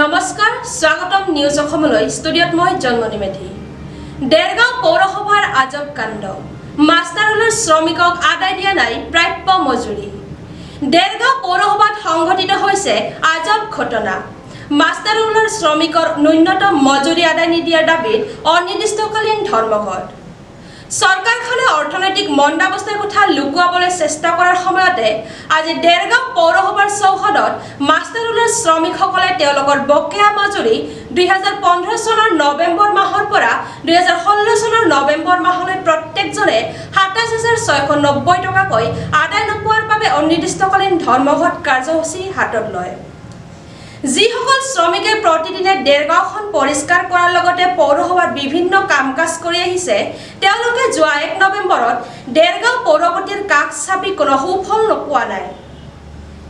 নমস্কাৰ স্বাগতম নিউজ অসমলৈ ষ্টুডিঅ'ত মই জন্মনি মেধি দেৰগাঁও পৌৰসভাৰ আজব কাণ্ড মাষ্টাৰলৰ শ্ৰমিকক আদায় দিয়া নাই প্ৰাপ্য মজুৰি দেৰগাঁও পৌৰসভাত সংঘটিত হৈছে আজব ঘটনা মাষ্টাৰলৰ শ্ৰমিকৰ ন্যূনতম মজুৰি আদায় নিদিয়াৰ দাবীত অনিৰ্দিষ্টকালীন ধৰ্মঘট চৰকাৰখনে অৰ্থনৈতিক মন্দাৱস্থাৰ কথা লুকুৱাবলৈ চেষ্টা কৰাৰ সময়তে আজি দেৰগাঁও পৌৰসভাৰ চৌহদত মাষ্টাৰলৰ শ্ৰমিকসকলে তেওঁলোকৰ বকেয়া মজুৰি 2015 চনৰ নৱেম্বৰ মাহৰ পৰা 2016 চনৰ নৱেম্বৰ মাহলৈ প্ৰত্যেকজনে 27690 টকাকৈ আদায় নোপোৱাৰ বাবে অনিৰ্দিষ্টকালীন ধৰ্মঘট কাৰ্যসূচী হাতত লয় যিসকল শ্ৰমিকে প্ৰতিদিনে দেৰগাঁওখন পৰিষ্কাৰ কৰাৰ লগতে পৌৰসভাৰ বিভিন্ন কাম-কাজ কৰি আহিছে তেওঁলোকে যোৱা 1 নৱেম্বৰত দেৰগাঁও পৌৰপতিৰ কাষ চাপি কোনো সুফল নোপোৱা নাই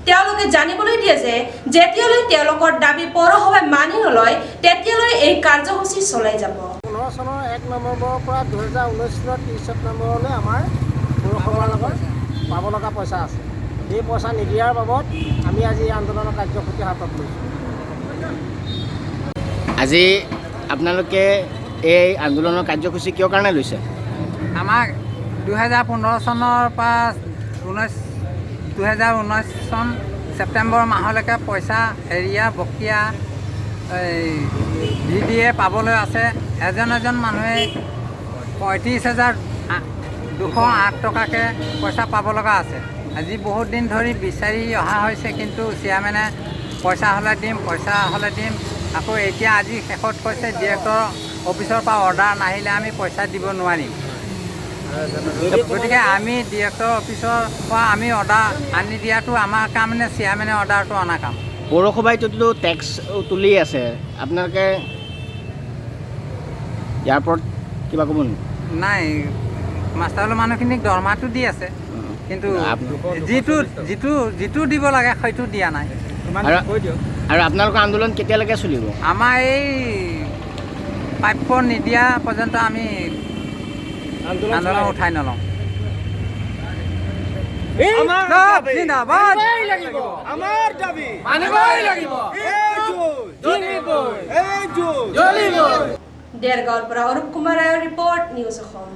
তেওঁলোকে জানিবলৈ দিয়ে যে যেতিয়ালৈ তেওঁলোকৰ দাবী পৌৰসভাই মানি নলয় তেতিয়ালৈ এই কাৰ্যসূচী চলাই যাব 15 চনৰ 1 নৱেম্বৰৰ পৰা 2019 চনৰ 30 ছেপ্টেম্বৰলৈ আমাৰ পৌৰসভাৰ লগত পাব লগা পইচা আছে এই পইচা নিদিয়াৰ বাবদ আমি আজি আন্দোলনৰ কাৰ্যসূচী হাতত লৈছোঁ আজি আপোনালোকে এই আন্দোলনৰ কাৰ্যসূচী কিয় কাৰণে লৈছে আমাক 2015 চনৰ পৰা 2019 চন ছেপ্টেম্বৰ মাহলৈকে পইচা এৰিয়া বকিয়া দিয়ে পাবলৈ আছে এজন মানুহে 35,208 টকাকৈ পইচা পাব লগা আছে আজি বহুত দিন ধৰি বিচাৰি অহা হৈছে কিন্তু চেয়াৰমেনে পইচা হ'লে দিম আকৌ এতিয়া আজি শেষত কৈছে ডিৰেক্টৰ অফিচৰ পৰা অৰ্ডাৰ নাহিলে আমি পইচা দিব নোৱাৰিম গতিকে আমি ডিৰেক্টৰ অফিচৰ পৰা আমি অৰ্ডাৰ আনি দিয়াটো আমাৰ কাম নে চেয়াৰমেনে অৰ্ডাৰটো অনা কাম পৌৰসভাইটোতো টেক্স তুলি আছে আপোনালোকে ইয়াৰ ওপৰত কিবা ক'ব নেকি নাই মাষ্টাৰলৰ মানুহখিনিক দৰমহাটো দি আছে কিন্তু যিটো দিব লাগে সেইটো দিয়া নাই আৰু আপোনালোকৰ আন্দোলন কেতিয়ালৈকে চলিব আমাৰ এই প্ৰাপ্য নিদিয়া পৰ্যন্ত আমি আন্দোলন উঠাই নলওঁ দেৰগাঁৱৰ পৰা অৰূপ কুমাৰ ৰায়ৰ ৰিপৰ্ট নিউজ অসম